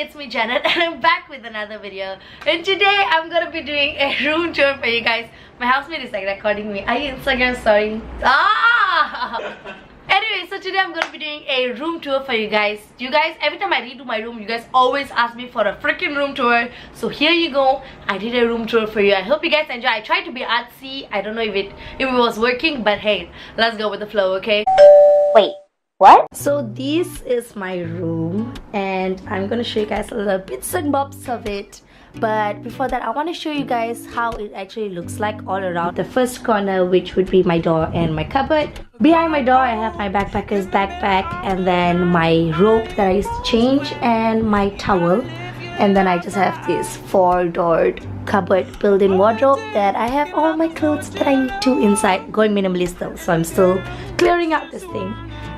it's me Janet and I'm back with another video. And today I'm gonna be doing a room tour for you guys. My housemate is like recording me. Are you Instagram story? Anyway, so today I'm gonna be doing a room tour for you guys. You guys, every time I redo my room, you guys always ask me for a freaking room tour. So here you go. I did a room tour for you. I hope you guys enjoy. I tried to be artsy. I don't know if it was working, but hey, let's go with the flow, okay? Wait, what? So this is my room and I'm gonna show you guys a little bits and bobs of it. But before that, I want to show you guys how it actually looks like all around. The first corner, which would be my door and my cupboard. Behind my door, I have my backpacker's backpack, and then my rope that I used to change, and my towel. And then I just have this 4-doored cupboard built-in wardrobe that I have all my clothes that I need to inside. Going minimalist though, so I'm still clearing out this thing.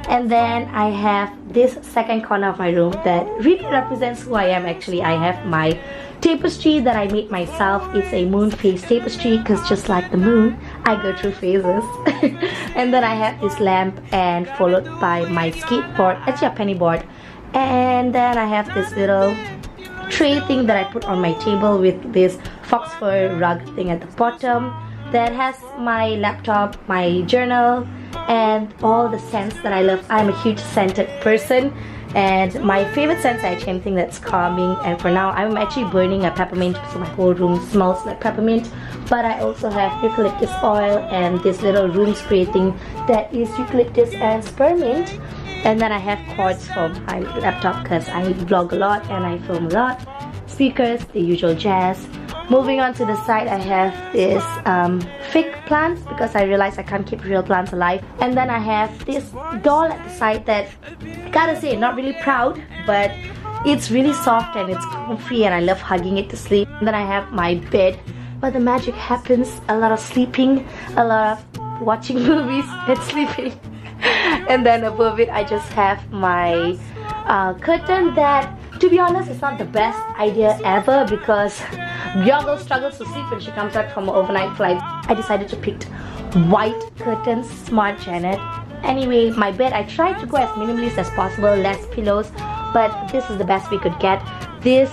And then I have this second corner of my room that really represents who I am actually. I have my tapestry that I made myself. It's a moon phase tapestry because just like the moon, I go through phases. And then I have this lamp and followed by my skateboard, actually a penny board. And then I have this little tray thing that I put on my table with this fox fur rug thing at the bottom that has my laptop, my journal, and all the scents that I love. I'm a huge scented person, and my favorite scents are actually anything that's calming. And for now, I'm actually burning a peppermint, so my whole room smells like peppermint. But I also have eucalyptus oil and this little room spray thing that is eucalyptus and spearmint. And then I have cords for my laptop because I vlog a lot and I film a lot. Speakers, the usual jazz. Moving on to the side, I have this fake plants because I realized I can't keep real plants alive. And then I have this doll at the side that, I gotta say, not really proud, but it's really soft and it's comfy and I love hugging it to sleep. And then I have my bed where the magic happens. A lot of sleeping, a lot of watching movies and sleeping. And then above it, I just have my curtain that, to be honest, it's not the best idea ever because your girl struggles to sleep when she comes back from an overnight flight. I decided to pick white curtains. Smart Janet. Anyway, my bed, I tried to go as minimalist as possible, less pillows, but this is the best we could get. This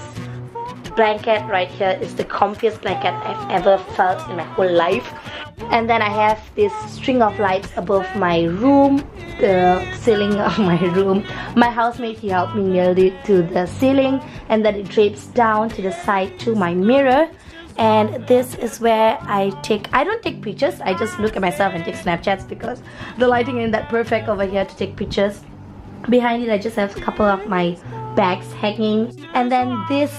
blanket right here is the comfiest blanket I've ever felt in my whole life. And then I have this string of lights above my room, the ceiling of my room. My housemate, he helped me nail it to the ceiling, and then it drapes down to the side to my mirror. And this is where I don't take pictures, I just look at myself and take Snapchats because the lighting ain't that perfect over here to take pictures. Behind it, I just have a couple of my bags hanging. And then this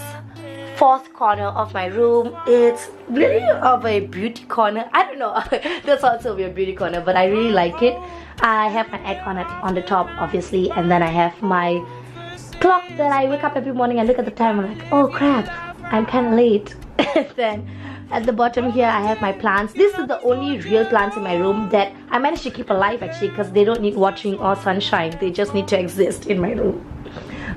fourth corner of my room, it's really of a beauty corner. I don't know, that's also a beauty corner, but I really like it. I have my icon on the top, obviously, and then I have my clock that I wake up every morning and look at the time. I'm like, oh crap, I'm kind of late. And then at the bottom here, I have my plants. This is the only real plants in my room that I managed to keep alive actually because they don't need watering or sunshine. They just need to exist in my room.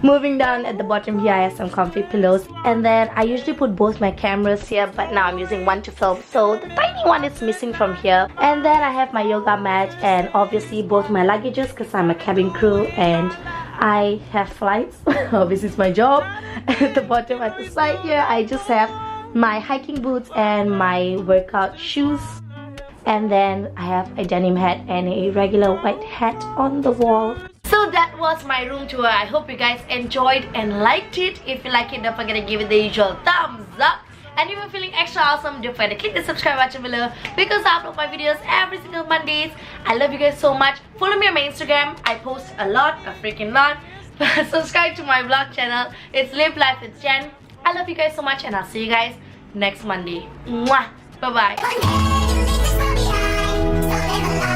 Moving down at the bottom here, I have some comfy pillows. And then I usually put both my cameras here, but now I'm using one to film. So the tiny one is missing from here. And then I have my yoga mat and obviously both my luggages because I'm a cabin crew and I have flights. Obviously it's my job. At the bottom at the side here, I just have my hiking boots and my workout shoes. And then I have a denim hat and a regular white hat on the wall. So that was my room tour. I hope you guys enjoyed and liked it. If you like it, don't forget to give it the usual thumbs up. And if you're feeling extra awesome, don't forget to click the subscribe button below because I upload my videos every single Mondays. I love you guys so much. Follow me on my Instagram. I post a lot, a freaking lot. Subscribe to my vlog channel. It's Live Life with Jen. I love you guys so much and I'll see you guys next Monday. Mwah. Bye bye.